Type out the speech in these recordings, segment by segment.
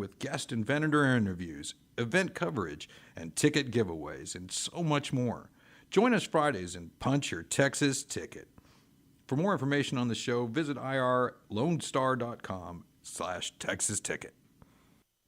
with guest and vendor interviews, event coverage, and ticket giveaways, and so much more. Join us Fridays and punch your Texas ticket. For more information on the show, visit irlonestar.com/Texas ticket.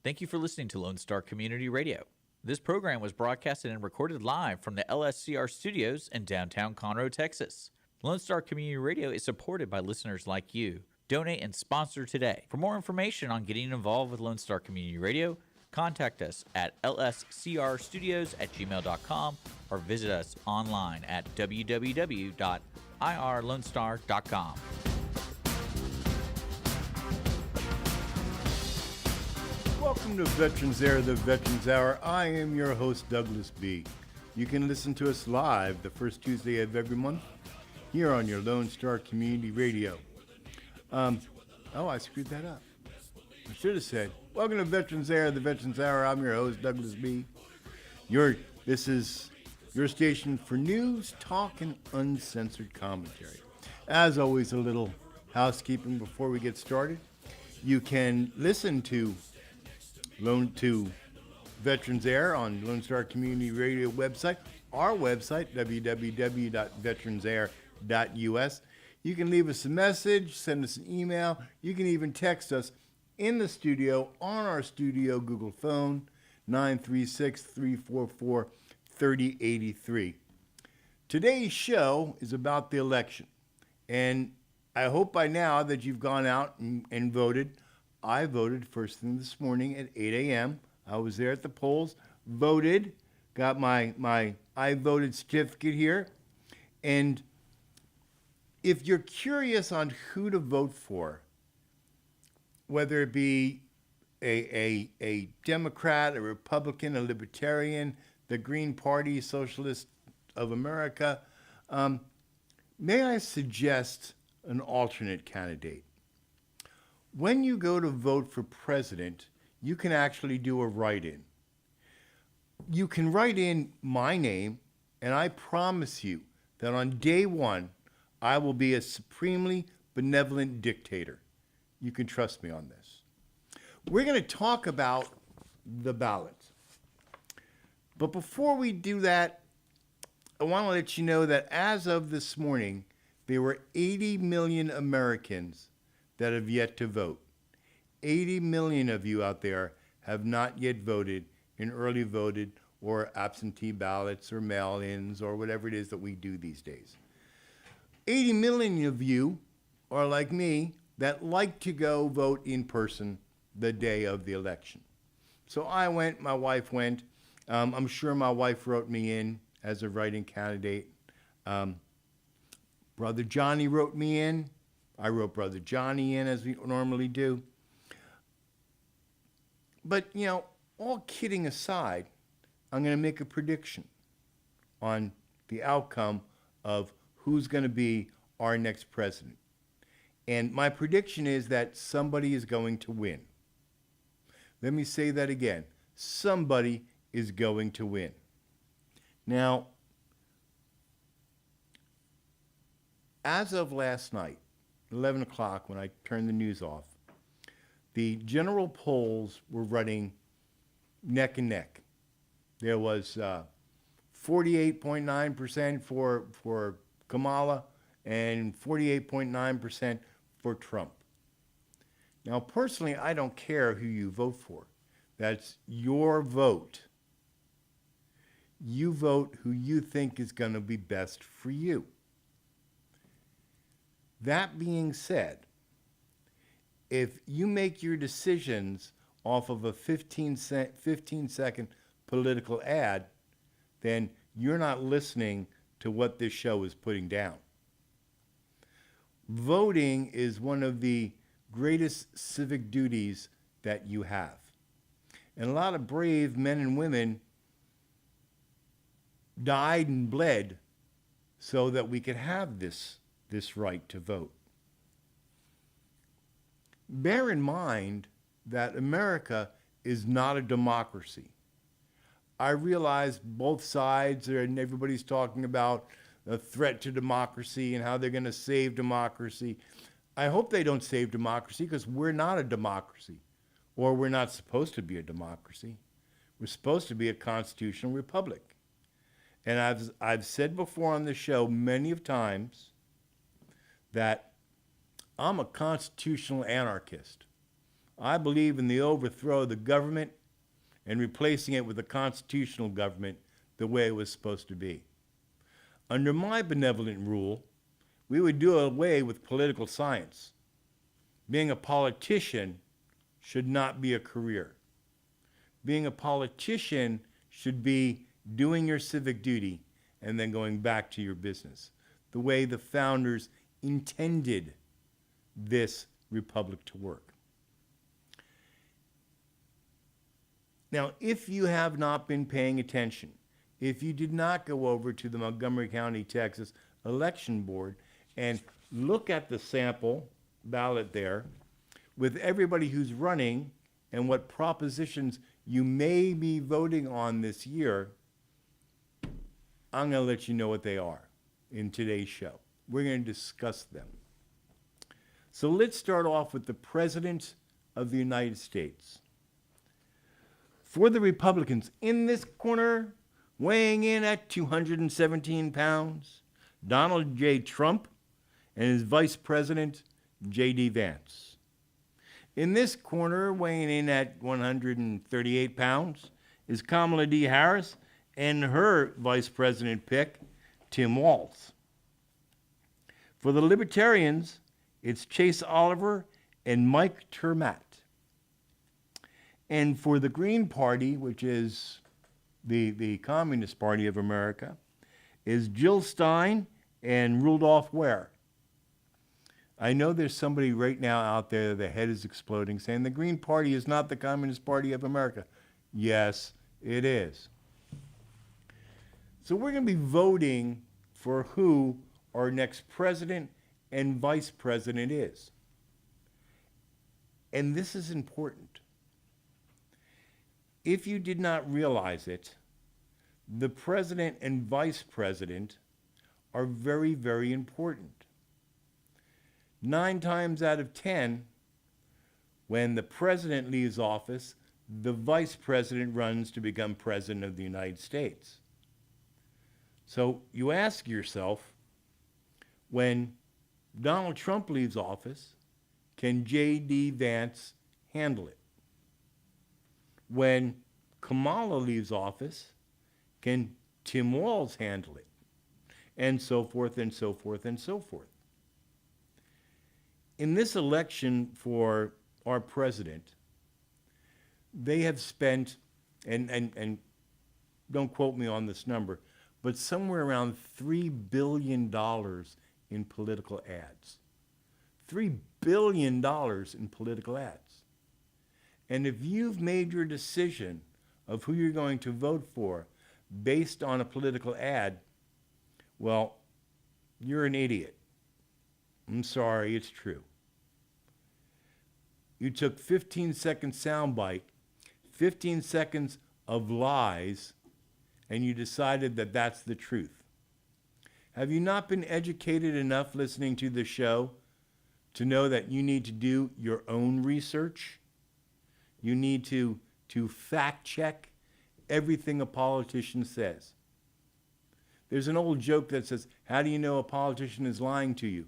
Thank you for listening to Lone Star Community Radio. This program was broadcasted and recorded live from the LSCR studios in downtown Conroe, Texas. Lone Star Community Radio is supported by listeners like you. Donate and sponsor today. For more information on getting involved with Lone Star Community Radio, contact us at lscrstudios@gmail.com or visit us online at www.irlonestar.com. Welcome to Veterans Air, the Veterans Hour. I am your host, Douglas B. You can listen to us live the first Tuesday of every month here on your Lone Star Community Radio. I screwed that up. I should have said, welcome to Veterans Air, the Veterans Hour. I'm your host, Douglas B. This is your station for news, talk, and uncensored commentary. As always, a little housekeeping before we get started. You can listen to Veterans Air on Lone Star Community Radio website, our website, www.veteransair.us. You can leave us a message, send us an email. You can even text us in the studio on our studio Google phone, 936-344-3083. Today's show is about the election, and I hope by now that you've gone out and voted. I voted first thing this morning at 8 a.m. I was there at the polls, voted, got my I voted certificate here. And if you're curious on who to vote for, whether it be a Democrat, a Republican, a Libertarian, the Green Party, Socialist of America, may I suggest an alternate candidate? When you go to vote for president, you can actually do a write-in. You can write in my name, and I promise you that on day one, I will be a supremely benevolent dictator. You can trust me on this. We're going to talk about the ballot. But before we do that, I want to let you know that as of this morning, there were 80 million Americans that have yet to vote. 80 million of you out there have not yet voted in early voted or absentee ballots or mail-ins or whatever it is that we do these days. 80 million of you are like me that like to go vote in person the day of the election. So I went, my wife went. I'm sure my wife wrote me in as a write-in candidate. Brother Johnny wrote me in. I wrote Brother Johnny in, as we normally do. But, all kidding aside, I'm going to make a prediction on the outcome of who's going to be our next president. And my prediction is that somebody is going to win. Let me say that again. Somebody is going to win. Now, as of last night, 11 o'clock, when I turned the news off, the general polls were running neck and neck. There was 48.9% for Kamala and 48.9% for Trump. Now, personally, I don't care who you vote for. That's your vote. You vote who you think is going to be best for you. That being said, if you make your decisions off of a 15-second political ad, then you're not listening to what this show is putting down. Voting is one of the greatest civic duties that you have. And a lot of brave men and women died and bled so that we could have this right to vote. Bear in mind that America is not a democracy. I realize both sides and everybody's talking about a threat to democracy and how they're going to save democracy. I hope they don't save democracy, because we're not a democracy. or we're not supposed to be a democracy. We're supposed to be a constitutional republic. And I've said before on the show many of times that I'm a constitutional anarchist. I believe in the overthrow of the government and replacing it with a constitutional government the way it was supposed to be. Under my benevolent rule, we would do away with political science. Being a politician should not be a career. Being a politician should be doing your civic duty and then going back to your business, the way the founders intended this republic to work. Now, if you have not been paying attention, if you did not go over to the Montgomery County, Texas Election Board and look at the sample ballot there with everybody who's running and what propositions you may be voting on this year, I'm going to let you know what they are in today's show. We're going to discuss them. So let's start off with the President of the United States. For the Republicans, in this corner, weighing in at 217 pounds, Donald J. Trump and his Vice President, J.D. Vance. In this corner, weighing in at 138 pounds, is Kamala D. Harris and her Vice President pick, Tim Walz. For the Libertarians, it's Chase Oliver and Mike Termat. And for the Green Party, which is the Communist Party of America, is Jill Stein and Rudolph Ware. I know there's somebody right now out there, the head is exploding, saying the Green Party is not the Communist Party of America. Yes, it is. So we're going to be voting for who our next president and vice president is. And this is important. If you did not realize it, the president and vice president are very, very important. 9 times out of 10, when the president leaves office, the vice president runs to become president of the United States. So you ask yourself, when Donald Trump leaves office, can J.D. Vance handle it? When Kamala leaves office, can Tim Walz handle it? And so forth and so forth and so forth. In this election for our president, they have spent, and don't quote me on this number, but somewhere around $3 billion in political ads. $3 billion in political ads. And if you've made your decision of who you're going to vote for based on a political ad, well, you're an idiot. I'm sorry, it's true. You took 15-second soundbite, 15 seconds of lies, and you decided that that's the truth. Have you not been educated enough listening to the show to know that you need to do your own research? You need to fact check everything a politician says. There's an old joke that says, how do you know a politician is lying to you?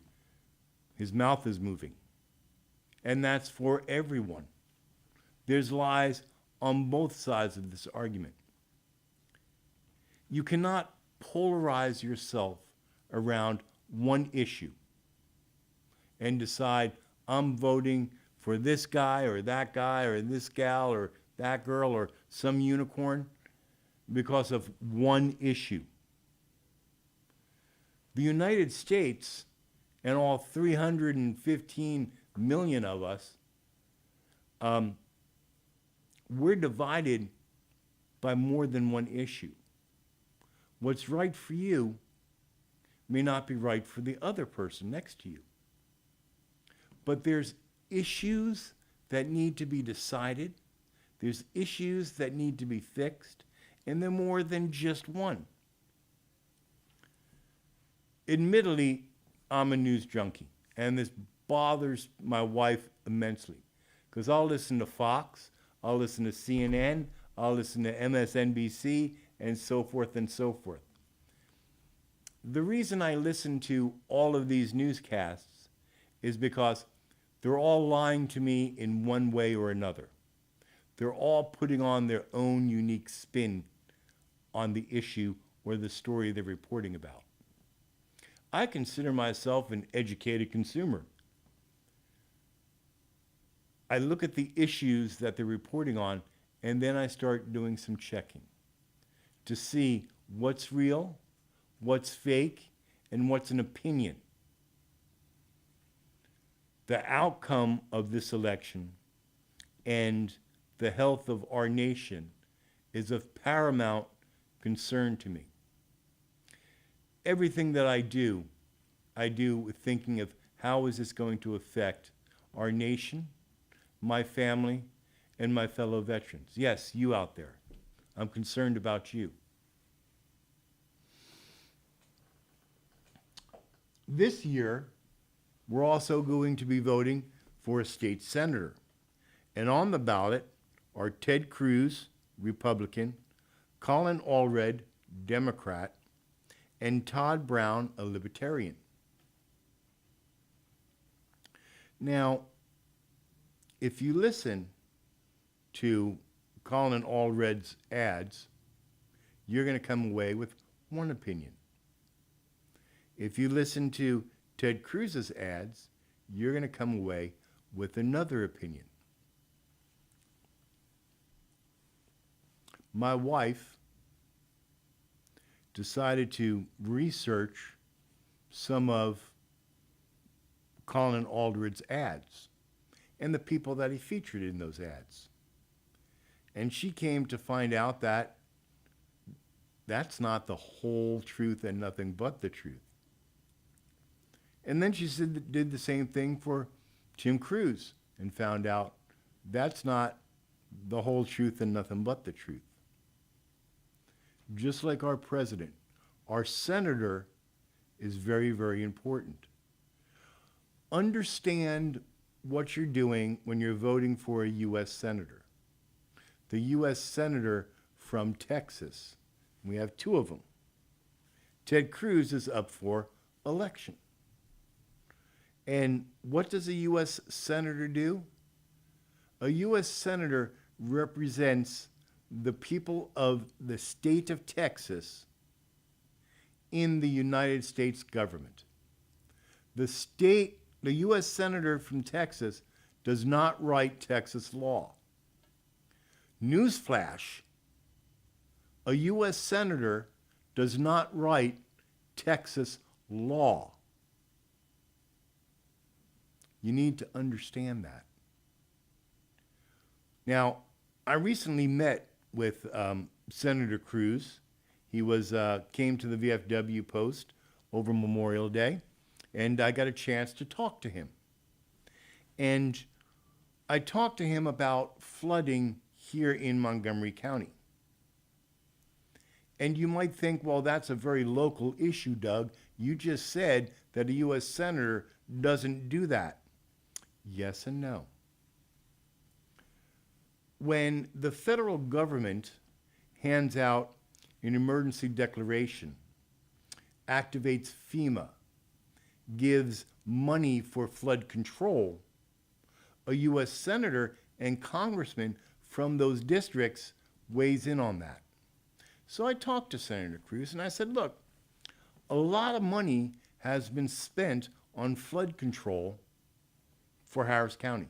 His mouth is moving. And that's for everyone. There's lies on both sides of this argument. You cannot polarize yourself around one issue and decide, I'm voting for this guy or this gal or that girl or some unicorn because of one issue. The United States and all 315 million of us, we're divided by more than one issue. What's right for you may not be right for the other person next to you. But there's issues that need to be decided. There's issues that need to be fixed, and they're more than just one. Admittedly, I'm a news junkie, and this bothers my wife immensely because I'll listen to Fox, I'll listen to CNN, I'll listen to MSNBC, and so forth and so forth. The reason I listen to all of these newscasts is because they're all lying to me in one way or another. They're all putting on their own unique spin on the issue or the story they're reporting about. I consider myself an educated consumer. I look at the issues that they're reporting on, and then I start doing some checking to see what's real, what's fake, and what's an opinion. The outcome of this election and the health of our nation is of paramount concern to me. Everything that I do with thinking of how is this going to affect our nation, my family, and my fellow veterans. Yes, you out there. I'm concerned about you. This year, we're also going to be voting for a state senator. And on the ballot are Ted Cruz, Republican, Colin Allred, Democrat, and Todd Brown, a Libertarian. Now, if you listen to Colin Allred's ads, you're going to come away with one opinion. If you listen to Ted Cruz's ads, you're going to come away with another opinion. My wife decided to research some of Colin Allred's ads and the people that he featured in those ads. And she came to find out that that's not the whole truth and nothing but the truth. And then she did the same thing for Tim Cruz and found out that's not the whole truth and nothing but the truth. Just like our president, our senator is very, very important. Understand what you're doing when you're voting for a U.S. senator. The U.S. senator from Texas, we have two of them. Ted Cruz is up for election. And what does a U.S. senator do? A U.S. senator represents the people of the state of Texas in the United States government. The U.S. senator from Texas does not write Texas law. Newsflash, a U.S. senator does not write Texas law. You need to understand that. Now, I recently met with Senator Cruz. He came to the VFW post over Memorial Day, and I got a chance to talk to him. And I talked to him about flooding here in Montgomery County. And you might think, well, that's a very local issue, Doug. You just said that a U.S. senator doesn't do that. Yes and no. When the federal government hands out an emergency declaration, activates FEMA, gives money for flood control, a U.S. senator and congressman from those districts weighs in on that. So I talked to Senator Cruz and I said, look, a lot of money has been spent on flood control for Harris County.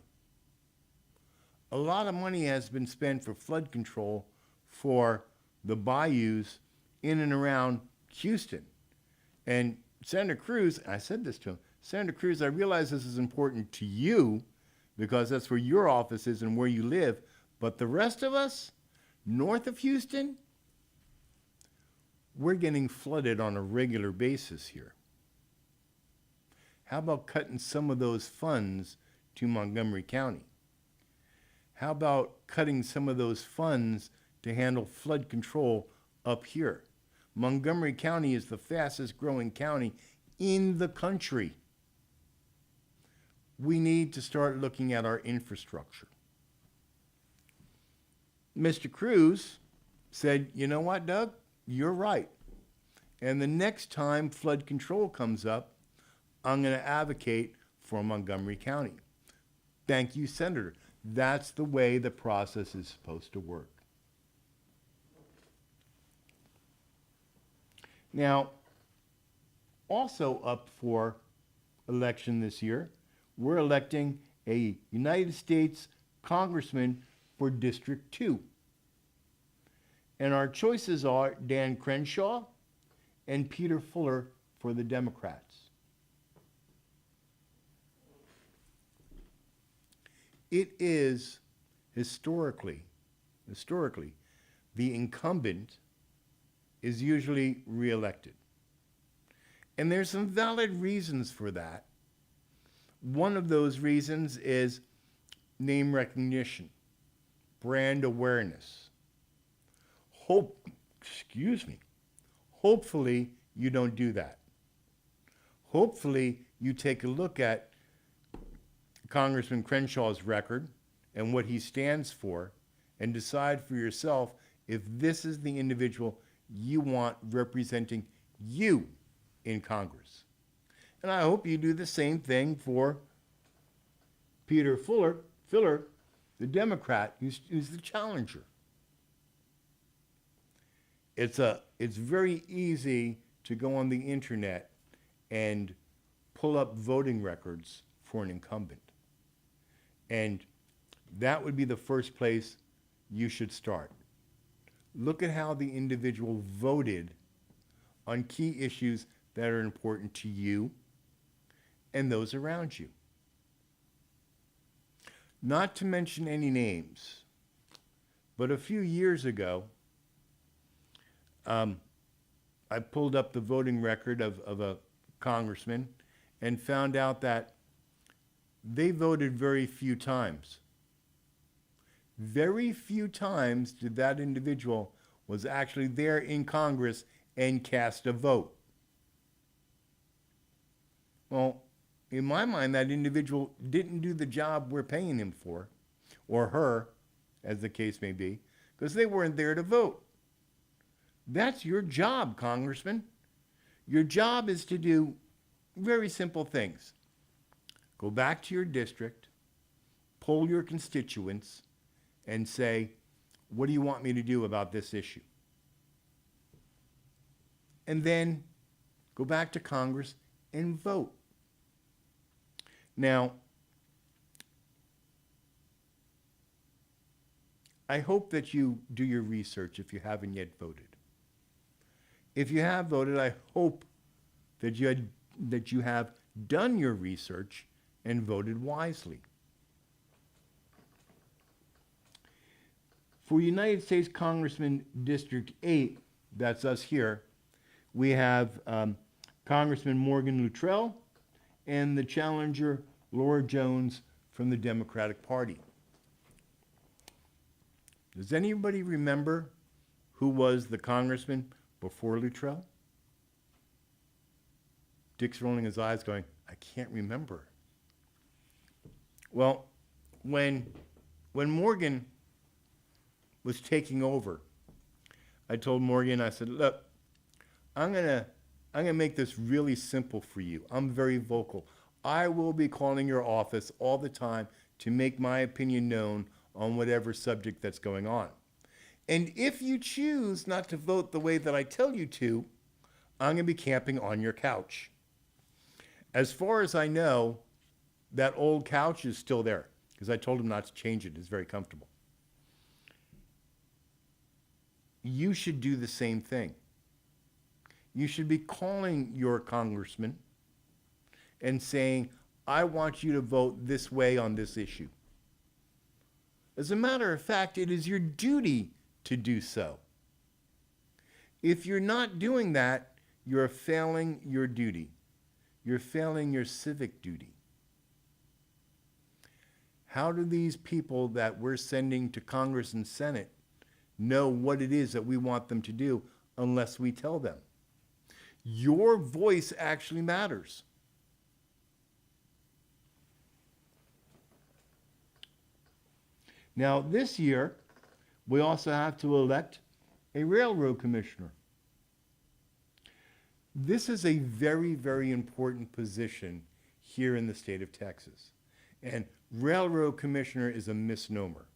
A lot of money has been spent for flood control for the bayous in and around Houston. And Senator Cruz, I said this to him, Senator Cruz, I realize this is important to you because that's where your office is and where you live, but the rest of us, north of Houston, we're getting flooded on a regular basis here. How about cutting some of those funds to Montgomery County? How about cutting some of those funds to handle flood control up here? Montgomery County is the fastest growing county in the country. We need to start looking at our infrastructure. Mr. Cruz said, you know what, Doug? You're right. And the next time flood control comes up, I'm going to advocate for Montgomery County. Thank you, Senator. That's the way the process is supposed to work. Now, also up for election this year, we're electing a United States Congressman for District 2. And our choices are Dan Crenshaw and Peter Fuller for the Democrats. It is historically, the incumbent is usually reelected. And there's some valid reasons for that. One of those reasons is name recognition, brand awareness. Hopefully you don't do that. Hopefully you take a look at Congressman Crenshaw's record and what he stands for and decide for yourself if this is the individual you want representing you in Congress. And I hope you do the same thing for Peter Fuller, the Democrat, who's the challenger. It's very easy to go on the internet and pull up voting records for an incumbent. And that would be the first place you should start. Look at how the individual voted on key issues that are important to you and those around you. Not to mention any names, but a few years ago, I pulled up the voting record of a congressman and found out that they voted very few times. Very few times did that individual was actually there in Congress and cast a vote. Well, in my mind, that individual didn't do the job we're paying him for, or her, as the case may be, because they weren't there to vote. That's your job, Congressman. Your job is to do very simple things. Go back to your district, poll your constituents, and say, what do you want me to do about this issue? And then go back to Congress and vote. Now, I hope that you do your research if you haven't yet voted. If you have voted, I hope that you have done your research and voted wisely. For United States Congressman District 8, that's us here, we have Congressman Morgan Luttrell and the challenger Laura Jones from the Democratic Party. Does anybody remember who was the congressman before Luttrell? Dick's rolling his eyes going, I can't remember. Well, when Morgan was taking over, I told Morgan, I said, look, I'm gonna make this really simple for you. I'm very vocal. I will be calling your office all the time to make my opinion known on whatever subject that's going on. And if you choose not to vote the way that I tell you to, I'm gonna be camping on your couch. As far as I know, that old couch is still there because I told him not to change it. It's very comfortable. You should do the same thing. You should be calling your congressman and saying, I want you to vote this way on this issue. As a matter of fact, it is your duty to do so. If you're not doing that, you're failing your duty. You're failing your civic duty. How do these people that we're sending to Congress and Senate know what it is that we want them to do unless we tell them? Your voice actually matters. Now, this year, we also have to elect a railroad commissioner. This is a very, very important position here in the state of Texas. And railroad commissioner is a misnomer.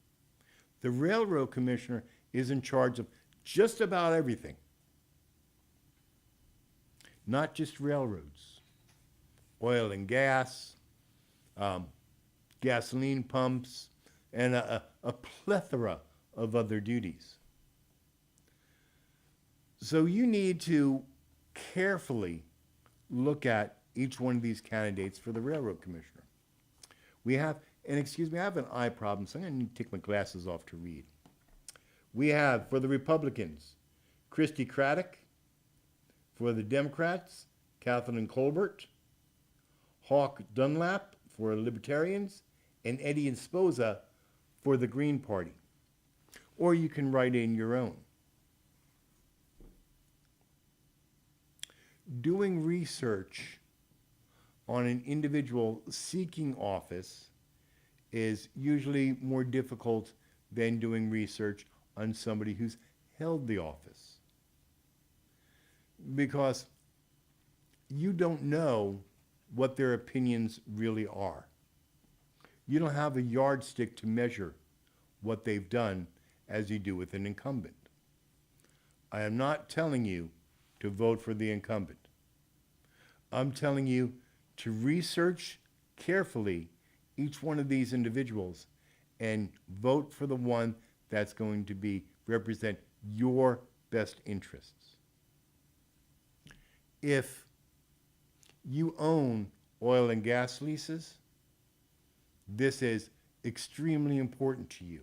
The railroad commissioner is in charge of just about everything, not just railroads, oil and gas, gasoline pumps, and a plethora of other duties. So you need to carefully look at each one of these candidates for the railroad commissioner. We have, and excuse me, I have an eye problem, so I'm going to need to take my glasses off to read. We have, for the Republicans, Christy Craddock. For the Democrats, Kathleen Colbert. Hawk Dunlap for the Libertarians, and Eddie Esposa for the Green Party. Or you can write in your own. Doing research on an individual seeking office is usually more difficult than doing research on somebody who's held the office. Because you don't know what their opinions really are. You don't have a yardstick to measure what they've done as you do with an incumbent. I am not telling you to vote for the incumbent. I'm telling you to research carefully each one of these individuals and vote for the one that's going to represent your best interests. If you own oil and gas leases, this is extremely important to you.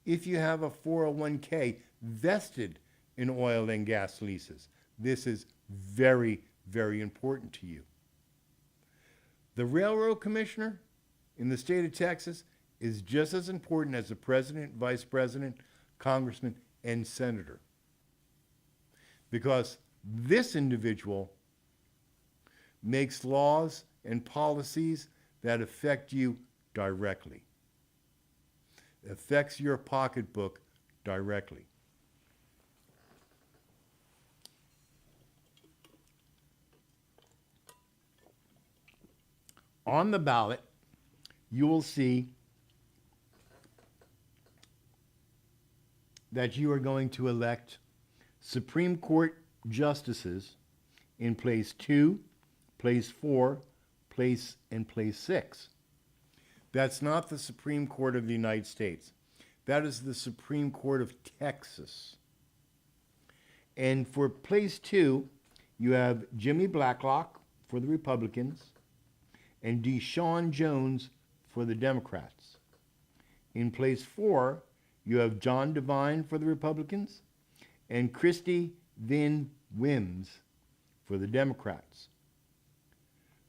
If you have a 401k vested in oil and gas leases, this is very, very important to you. The railroad commissioner in the state of Texas is just as important as the president, vice president, congressman, and senator. Because this individual makes laws and policies that affect you directly. It affects your pocketbook directly. On the ballot, you will see that you are going to elect Supreme Court justices in place 2, place 4, and place 6. That's not the Supreme Court of the United States. That is the Supreme Court of Texas. And for place 2, you have Jimmy Blacklock for the Republicans and Deshaun Jones for the Democrats. In place 4, you have John Devine for the Republicans and Christy Vin Wims for the Democrats.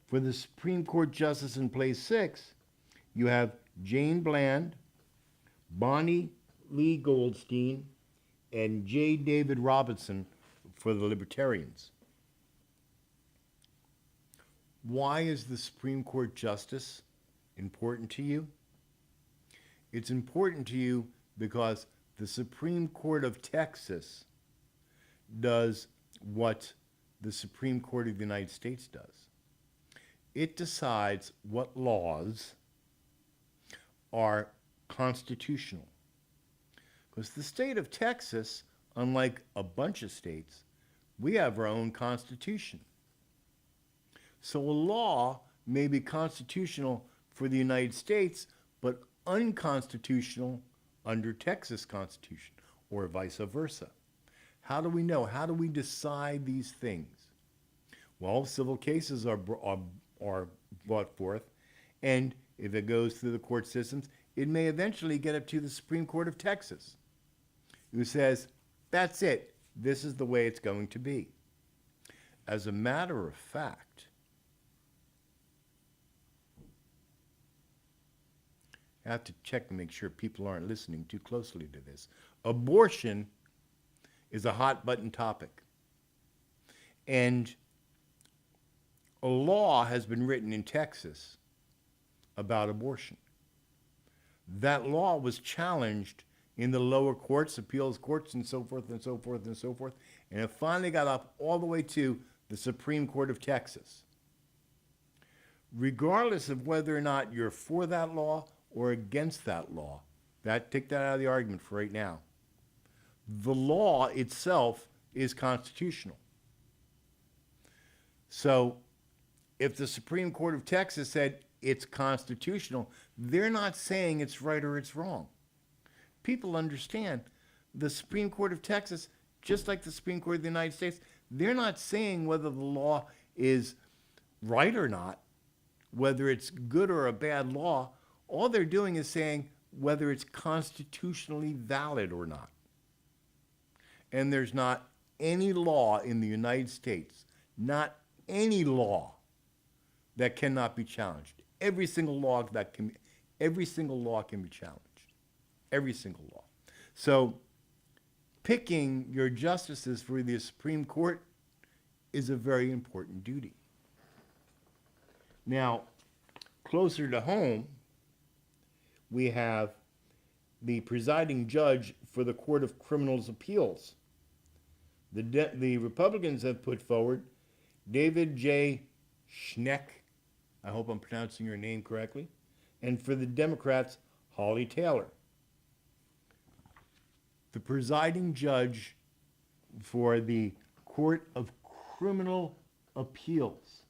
For the Supreme Court Justice in place 6, you have Jane Bland, Bonnie Lee Goldstein, and J. David Robinson for the Libertarians. Why is the Supreme Court Justice important to you? It's important to you because the Supreme Court of Texas does what the Supreme Court of the United States does. It decides what laws are constitutional. Because the state of Texas, unlike a bunch of states, we have our own constitution. So a law may be constitutional for the United States, but unconstitutional under Texas Constitution, or vice versa. How do we know? How do we decide these things? Well, civil cases are brought forth, and if it goes through the court systems, it may eventually get up to the Supreme Court of Texas, who says, that's it, this is the way it's going to be. As a matter of fact, I have to check to make sure people aren't listening too closely to this. Abortion is a hot button topic. And a law has been written in Texas about abortion. That law was challenged in the lower courts, appeals courts, and so forth and so forth and so forth. And it finally got up all the way to the Supreme Court of Texas. Regardless of whether or not you're for that law or against that law, take that out of the argument for right now. The law itself is constitutional. So if the Supreme Court of Texas said it's constitutional, they're not saying it's right or it's wrong. People understand the Supreme Court of Texas, just like the Supreme Court of the United States, they're not saying whether the law is right or not, whether it's good or a bad law. All they're doing is saying whether it's constitutionally valid or not. And there's not any law in the United States, not any law, that cannot be challenged. Every single law can be challenged. Every single law. So picking your justices for the Supreme Court is a very important duty. Now, closer to home, we have the presiding judge for the Court of Criminals Appeals. The Republicans have put forward David J. Schneck, I hope I'm pronouncing your name correctly, and for the Democrats, Holly Taylor. The presiding judge for the Court of Criminal Appeals.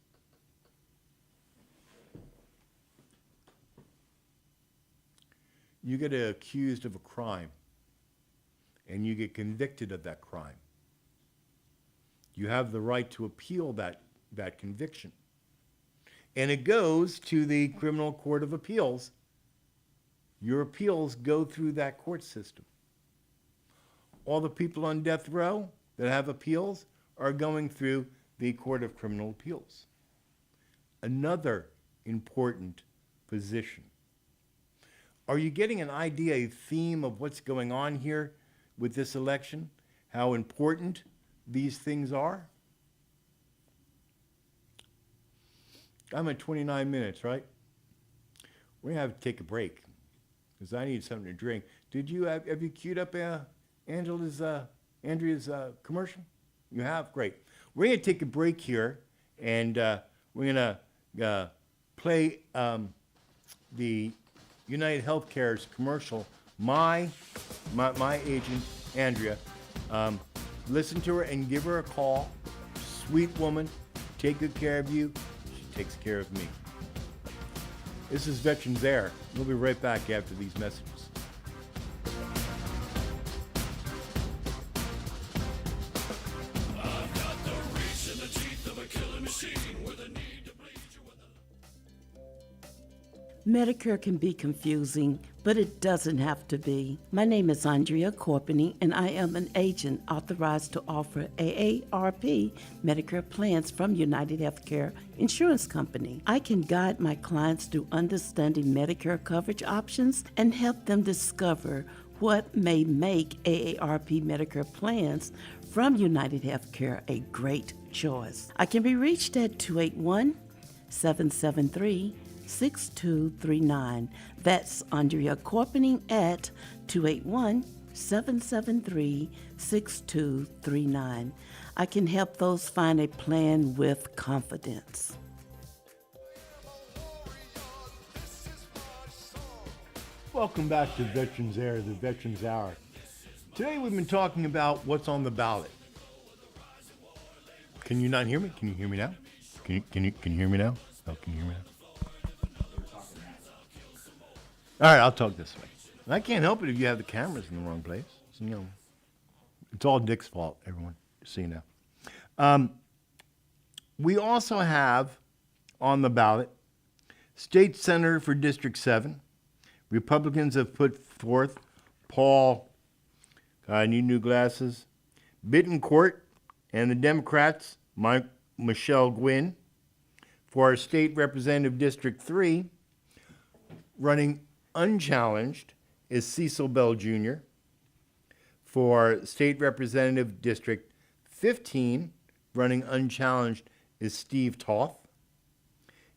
You get accused of a crime, and you get convicted of that crime. You have the right to appeal that conviction. And it goes to the Criminal Court of Appeals. Your appeals go through that court system. All the people on death row that have appeals are going through the Court of Criminal Appeals. Another important position. Are you getting an idea, a theme of what's going on here with this election? How important these things are? I'm at 29 minutes, right? We're going to have to take a break because I need something to drink. Have you queued up Andrea's commercial? You have? Great. We're going to take a break here, and we're going to play the United Healthcare's commercial. My agent, Andrea, listen to her and give her a call. Sweet woman, take good care of you. She takes care of me. This is Veterans Air. We'll be right back after these messages. Medicare can be confusing, but it doesn't have to be. My name is Andrea Corpening, and I am an agent authorized to offer AARP Medicare plans from United Healthcare Insurance Company. I can guide my clients through understanding Medicare coverage options and help them discover what may make AARP Medicare plans from United Healthcare a great choice. I can be reached at 281-773-6239. That's Andrea Corpening at 281-773-6239. I can help those find a plan with confidence. Welcome back to Veterans Air, the Veterans Hour. Today we've been talking about what's on the ballot. Can you not hear me? Can you hear me now? Can you hear me now? Oh, can you hear me now? All right, I'll talk this way. And I can't help it if you have the cameras in the wrong place. So, it's all Dick's fault, everyone. See now. We also have on the ballot State Senator for District 7. Republicans have put forth Paul, I need new glasses, Bittencourt, and the Democrats, Michelle Gwynn. For our State Representative District 3, running unchallenged is Cecil Bell Jr. For State Representative District 15, running unchallenged is Steve Toth.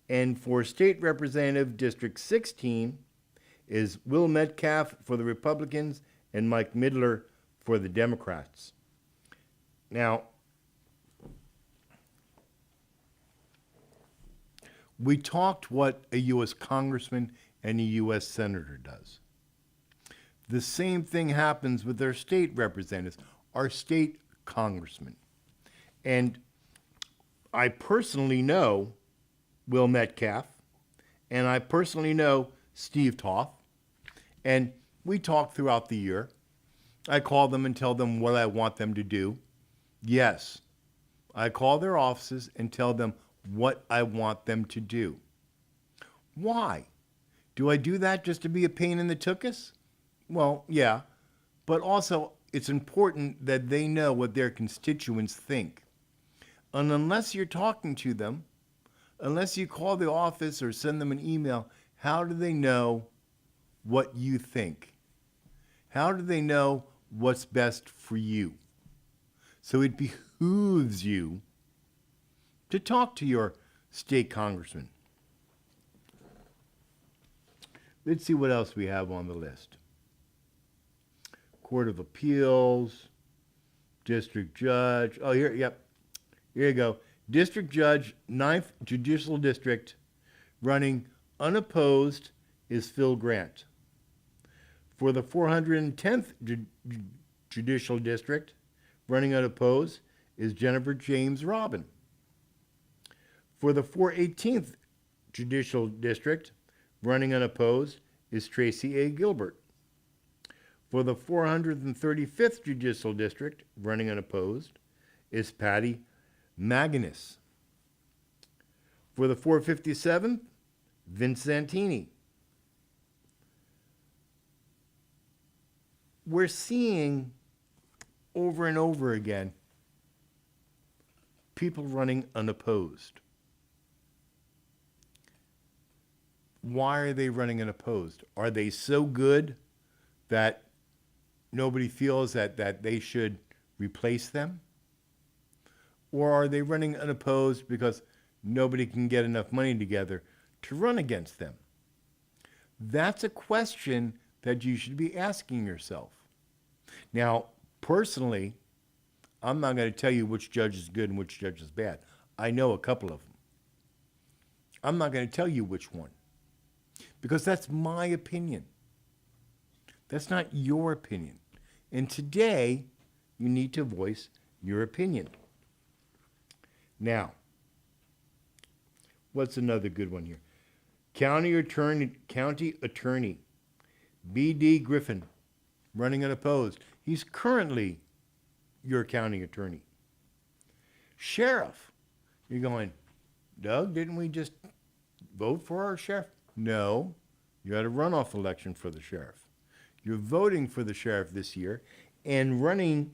And for State Representative District 16 is Will Metcalf for the Republicans and Mike Midler for the Democrats. Now, we talked what a U.S. congressman and a U.S. senator does. The same thing happens with our state representatives, our state congressmen. And I personally know Will Metcalf, and I personally know Steve Toth, and we talk throughout the year. I call them and tell them what I want them to do. Yes, I call their offices and tell them what I want them to do. Why? Do I do that just to be a pain in the tuchus? Well, yeah, but also it's important that they know what their constituents think. And unless you're talking to them, unless you call the office or send them an email, how do they know what you think? How do they know what's best for you? So it behooves you to talk to your state congressman. Let's see what else we have on the list. Court of Appeals, District Judge. Oh, here, yep. Here you go. District Judge, 9th Judicial District, running unopposed is Phil Grant. For the 410th Judicial District, running unopposed is Jennifer James Robin. For the 418th Judicial District, running unopposed is Tracy A. Gilbert. For the 435th Judicial District, running unopposed, is Patty Maginnis. For the 457th, Vince Santini. We're seeing over and over again people running unopposed. Why are they running unopposed? Are they so good that nobody feels that they should replace them? Or are they running unopposed because nobody can get enough money together to run against them? That's a question that you should be asking yourself. Now, personally, I'm not going to tell you which judge is good and which judge is bad. I know a couple of them. I'm not going to tell you which one, because that's my opinion. That's not your opinion. And today, you need to voice your opinion. Now, what's another good one here? County Attorney B.D. Griffin, running unopposed. He's currently your county attorney. Sheriff, you're going, Doug, didn't we just vote for our sheriff? No, you had a runoff election for the sheriff. You're voting for the sheriff this year, and running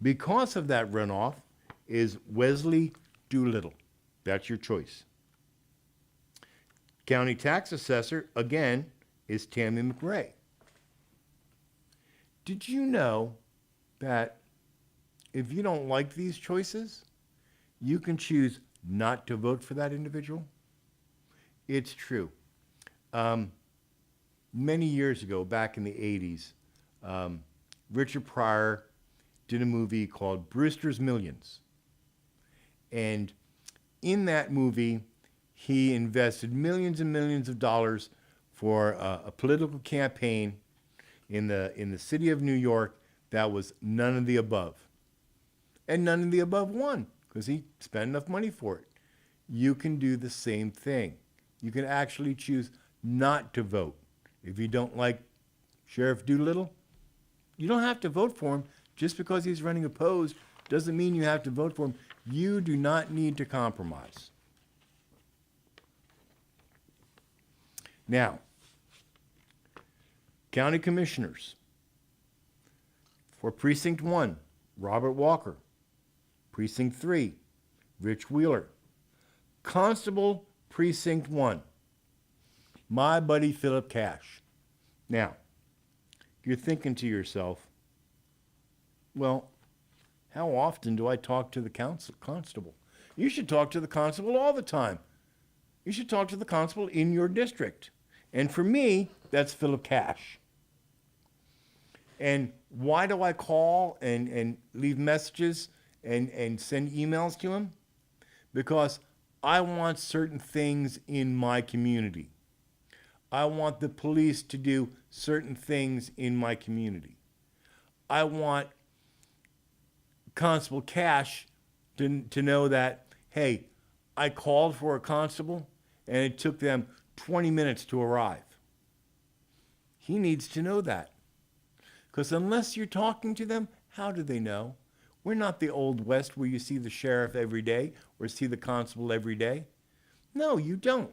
because of that runoff is Wesley Doolittle. That's your choice. County tax assessor, again, is Tammy McRae. Did you know that if you don't like these choices, you can choose not to vote for that individual? It's true. Many years ago, back in the 80s, Richard Pryor did a movie called Brewster's Millions. And in that movie, he invested millions and millions of dollars for a political campaign in the city of New York that was none of the above. And none of the above won because he spent enough money for it. You can do the same thing. You can actually choose not to vote. If you don't like Sheriff Doolittle, you don't have to vote for him. Just because he's running opposed doesn't mean you have to vote for him. You do not need to compromise. Now, county commissioners. For Precinct 1, Robert Walker. Precinct 3, Rich Wheeler. Constable, Precinct 1, my buddy Philip Cash. Now, you're thinking to yourself, well, how often do I talk to the constable? You should talk to the constable all the time. You should talk to the constable in your district. And for me, that's Philip Cash. And why do I call and leave messages and send emails to him? Because I want certain things in my community. I want the police to do certain things in my community. I want Constable Cash to know that, hey, I called for a constable and it took them 20 minutes to arrive. He needs to know that. Because unless you're talking to them, how do they know? We're not the Old West where you see the sheriff every day or see the constable every day. No, you don't.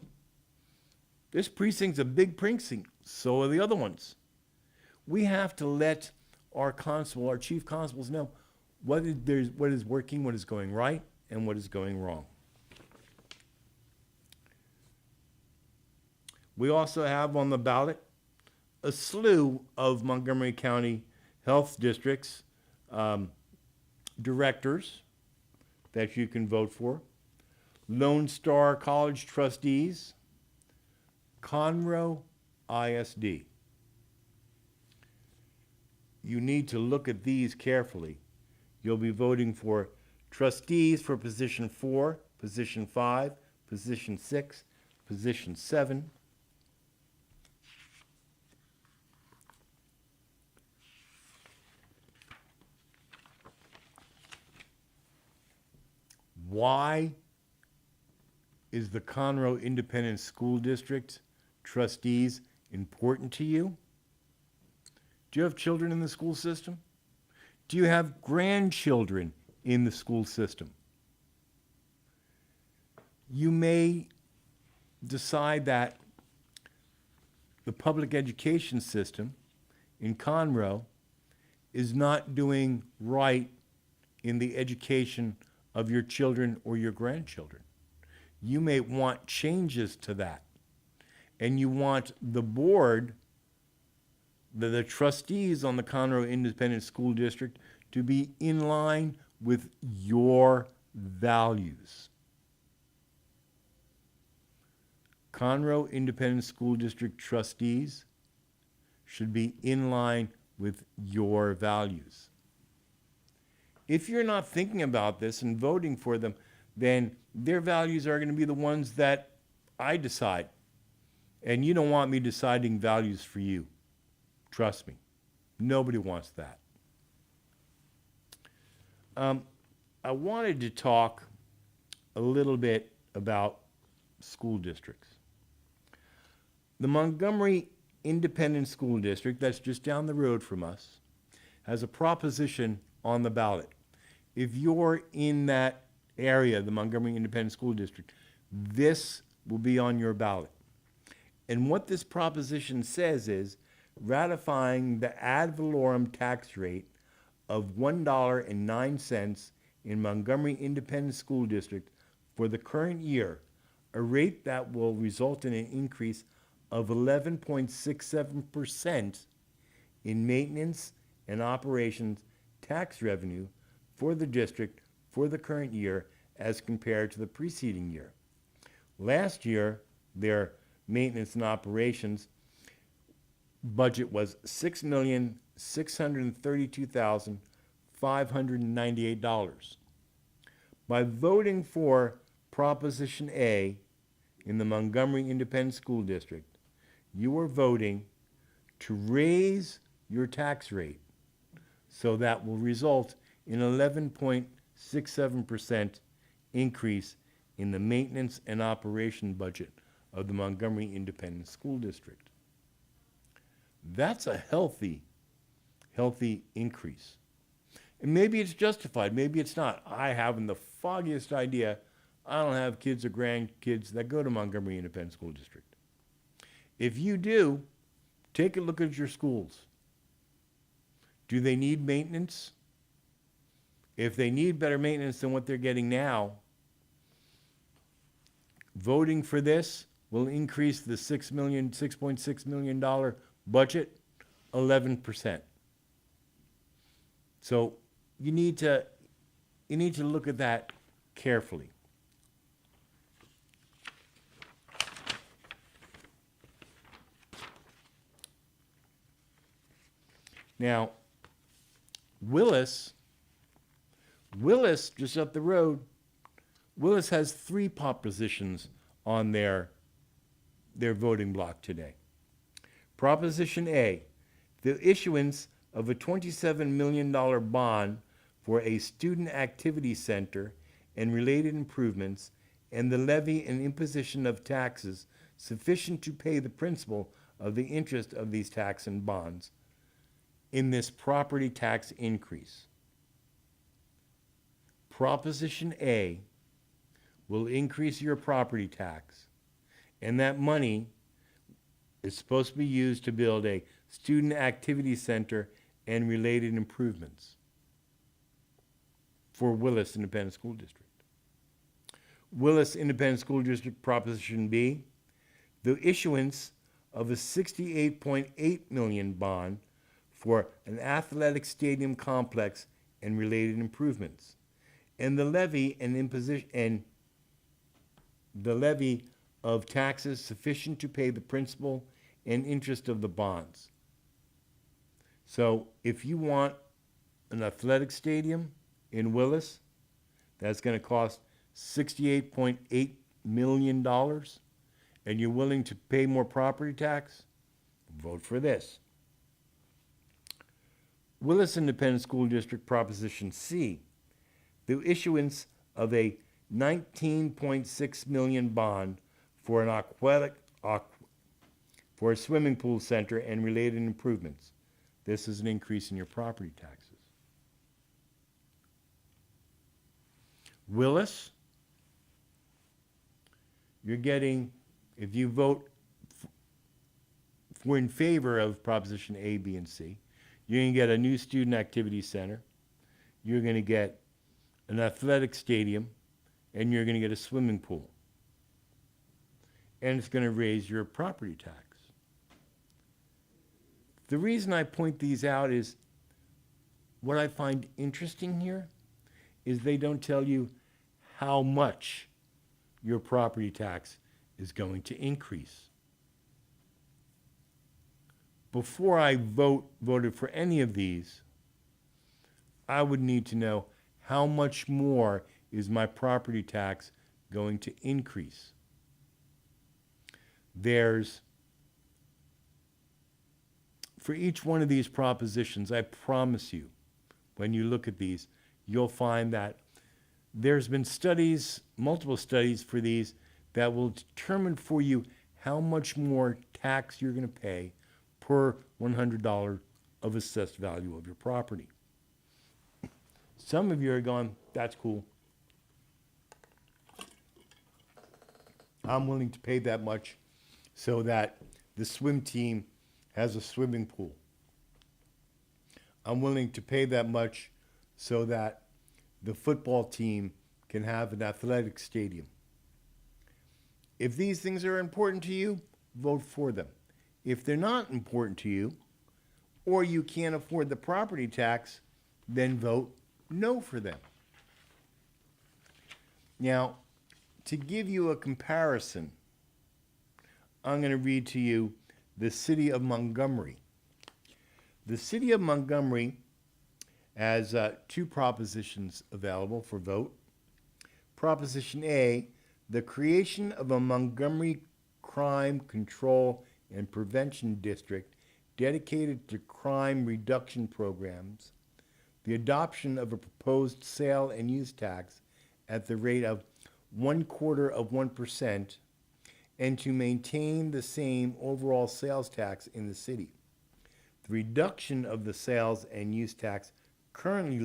This precinct's a big precinct. So are the other ones. We have to let our constable, our chief constables know what is working, what is going right, and what is going wrong. We also have on the ballot a slew of Montgomery County Health Districts directors that you can vote for. Lone Star College trustees, Conroe ISD. You need to look at these carefully. You'll be voting for trustees for position 4, position 5, position 6, position 7. Why is the Conroe Independent School District trustees important to you? Do you have children in the school system? Do you have grandchildren in the school system? You may decide that the public education system in Conroe is not doing right in the education of your children or your grandchildren. You may want changes to that. And you want the board, the trustees on the Conroe Independent School District to be in line with your values. Conroe Independent School District trustees should be in line with your values. If you're not thinking about this and voting for them, then their values are going to be the ones that I decide. And you don't want me deciding values for you. Trust me. Nobody wants that. I wanted to talk a little bit about school districts. The Montgomery Independent School District, that's just down the road from us, has a proposition on the ballot. If you're in that area, the Montgomery Independent School District, this will be on your ballot. And what this proposition says is ratifying the ad valorem tax rate of $1.09 in Montgomery Independent School District for the current year, a rate that will result in an increase of 11.67% in maintenance and operations tax revenue for the district for the current year as compared to the preceding year. Last year, their maintenance and operations budget was $6,632,598. By voting for Proposition A in the Montgomery Independent School District, you are voting to raise your tax rate, so that will result in 11.67% increase in the maintenance and operation budget of the Montgomery Independent School District. That's a healthy increase. And maybe it's justified, maybe it's not. I haven't the foggiest idea. I don't have kids or grandkids that go to Montgomery Independent School District. If you do, take a look at your schools. Do they need maintenance? If they need better maintenance than what they're getting now, voting for this will increase the $6.6 million budget 11%. So you need to look at that carefully. Now, Willis, just up the road, Willis has 3 propositions on their voting block today. Proposition A, the issuance of a $27 million bond for a student activity center and related improvements, and the levy and imposition of taxes sufficient to pay the principal of the interest of these tax and bonds in this property tax increase. Proposition A will increase your property tax, and that money is supposed to be used to build a student activity center and related improvements for Willis Independent School District. Willis Independent School District Proposition B, the issuance of a $68.8 million bond for an athletic stadium complex and related improvements, and the levy and imposition and the levy of taxes sufficient to pay the principal and interest of the bonds. So if you want an athletic stadium in Willis, that's going to cost $68.8 million, and you're willing to pay more property tax, vote for this. Willis Independent School District Proposition C, the issuance of a $19.6 million bond for an for a swimming pool center and related improvements. This is an increase in your property taxes. Willis, you're getting, if you vote for in favor of Proposition A, B, and C, you're going to get a new student activity center, you're going to get an athletic stadium, and you're going to get a swimming pool. And it's going to raise your property tax. The reason I point these out is what I find interesting here is they don't tell you how much your property tax is going to increase. Before I voted for any of these, I would need to know how much more is my property tax going to increase. For each one of these propositions, I promise you, when you look at these, you'll find that there's been studies, multiple studies for these, that will determine for you how much more tax you're going to pay per $100 of assessed value of your property. Some of you are going, that's cool. I'm willing to pay that much so that the swim team has a swimming pool. I'm willing to pay that much so that the football team can have an athletic stadium. If these things are important to you, vote for them. If they're not important to you, or you can't afford the property tax, then vote no for them. Now, to give you a comparison, I'm going to read to you the city of Montgomery. The city of Montgomery has 2 propositions available for vote. Proposition A, the creation of a Montgomery Crime Control and Prevention District dedicated to crime reduction programs, the adoption of a proposed sale and use tax at the rate of 0.25%, and to maintain the same overall sales tax in the city. The reduction of the sales and use tax currently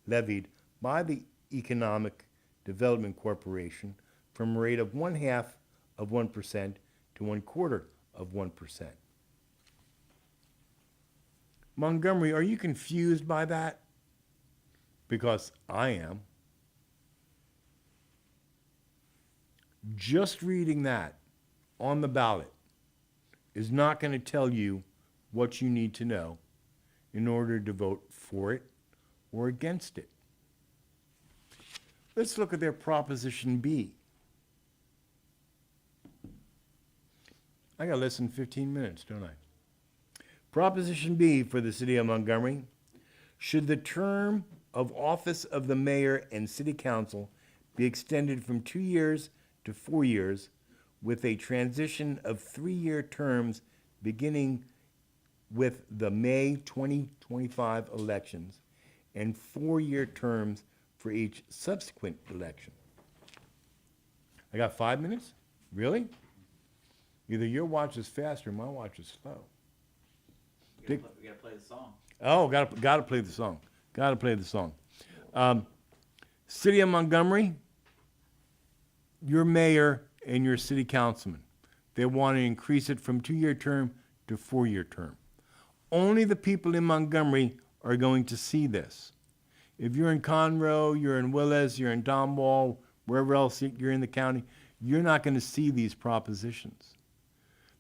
levied by the Economic Development Corporation from a rate of 0.5% to 0.25%. Montgomery, are you confused by that? Because I am. Just reading that on the ballot is not going to tell you what you need to know in order to vote for it or against it. Let's look at their Proposition B. I got less than 15 minutes, don't I? Proposition B for the city of Montgomery. Should the term of office of the mayor and city council be extended from 2 years to 4 years with a transition of 3-year terms beginning with the May 2025 elections and 4-year terms for each subsequent election? I got 5 minutes? Really? Either your watch is fast or my watch is slow. We gotta play the song. Oh, gotta play the song. Gotta play the song. City of Montgomery, your mayor and your city councilman, they want to increase it from 2-year term to 4-year term. Only the people in Montgomery are going to see this. If you're in Conroe, you're in Willis, you're in Tomball, wherever else you're in the county, you're not going to see these propositions.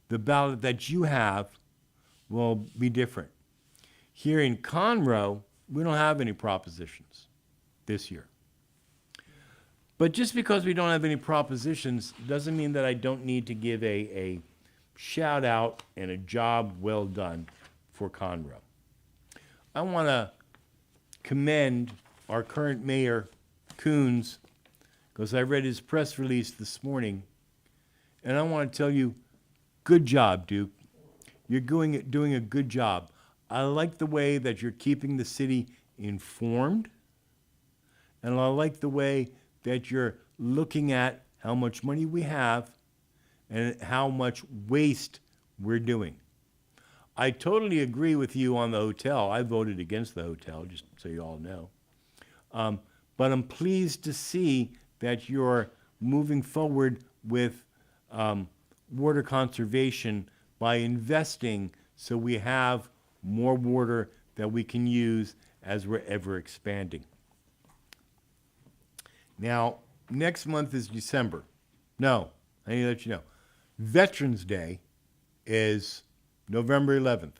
The ballot that you have will be different. Here in Conroe, we don't have any propositions this year. But just because we don't have any propositions doesn't mean that I don't need to give a shout out and a job well done for Conroe. I want to commend our current mayor, Coons, because I read his press release this morning, and I want to tell you, good job, Duke. You're doing a good job. I like the way that you're keeping the city informed, and I like the way that you're looking at how much money we have and how much waste we're doing. I totally agree with you on the hotel. I voted against the hotel, just so you all know. But I'm pleased to see that you're moving forward with water conservation by investing so we have more water that we can use as we're ever expanding. Now, next month is December. No, I need to let you know. Veterans Day is November 11th,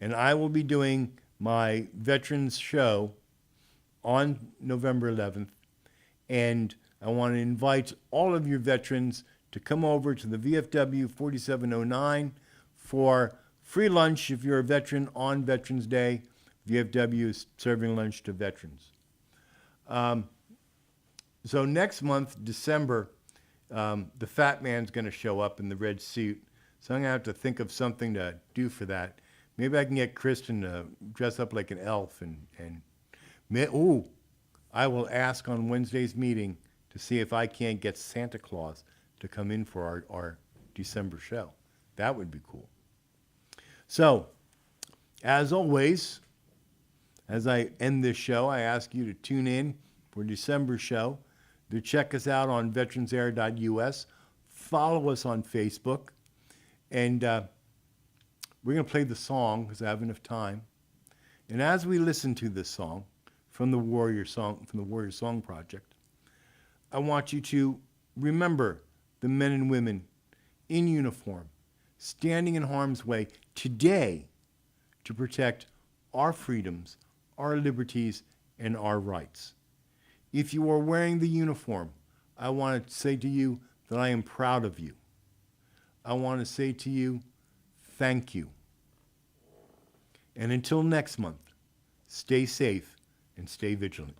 and I will be doing my Veterans show on November 11th, and I want to invite all of your veterans to come over to the VFW 4709 for free lunch if you're a veteran on Veterans Day. VFW is serving lunch to veterans. So next month, December, the fat man's going to show up in the red suit. So I'm going to have to think of something to do for that. Maybe I can get Kristen to dress up like an elf I will ask on Wednesday's meeting to see if I can't get Santa Claus to come in for our December show. That would be cool. So, as always, as I end this show, I ask you to tune in for December's show, to check us out on veteransair.us, follow us on Facebook, and we're going to play the song because I have enough time. And as we listen to this song from the Warrior Song Project, I want you to remember the men and women in uniform standing in harm's way today to protect our freedoms, our liberties, and our rights. If you are wearing the uniform, I want to say to you that I am proud of you. I want to say to you, thank you. And until next month, stay safe and stay vigilant.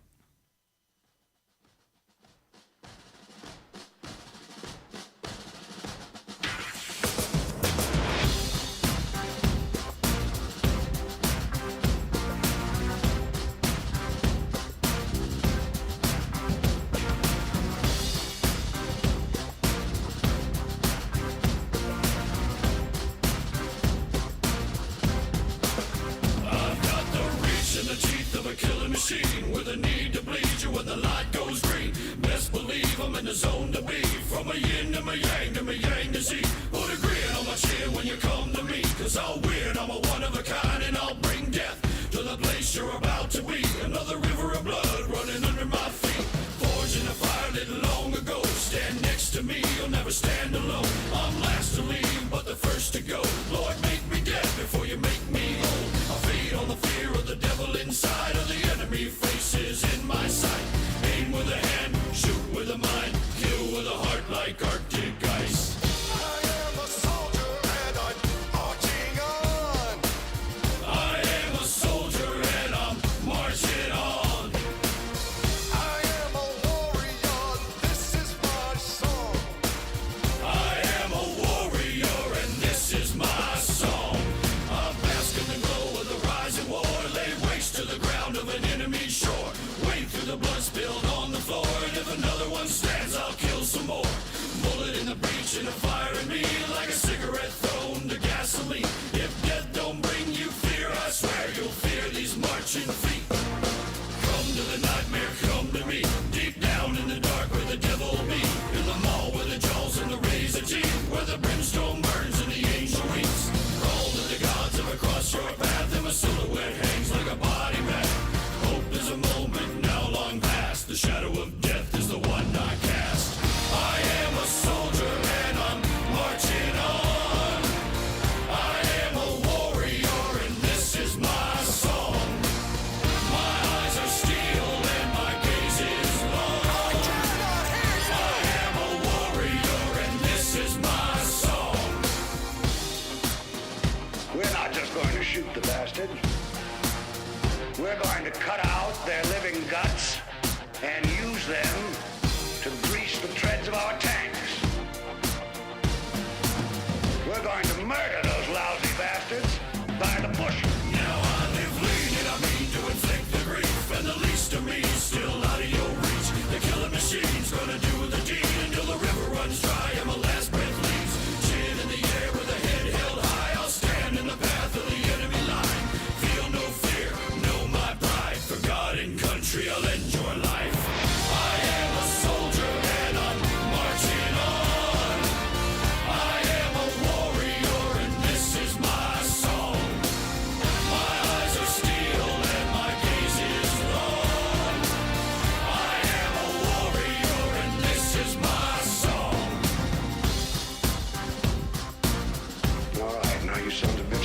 With a need to bleed you when the light goes green. Best believe I'm in the zone to be. From a yin to my yang to Z. Put a grin on my chin when you come to me. Cause I'll win, I'm a one of a kind. And I'll bring death to the place you're about to be. Another river of blood running under my feet. Forged in a fire lit long ago. Stand next to me, you'll never stand alone. I'm last to leave, but the first to go. Lord, make me dead before you make me whole. I feed on the fear of the devil inside of the enemy faces in my sight. Aim with a hand, shoot with a mind, kill with a heart like Arctic ice. I am a soldier and I'm marching on. going to cut out their living guts and use them to grease the treads of our tanks. We're going to murder those lousy bastards by the bushel. Now I live lean and I mean to inflict the grief, and the least of me is still out of your reach. The killing machine's gonna do the deed until the river runs dry and my last breath leaves. Chin in the air with a head held high, I'll stand in the path of the enemy line. Feel no fear, know my pride. For God and country, I'll enjoy life. I am a soldier and I'm marching on. I am a warrior and this is my song. My eyes are steel and my gaze is long. I am a warrior and this is my song. All right, now you sons of bitches.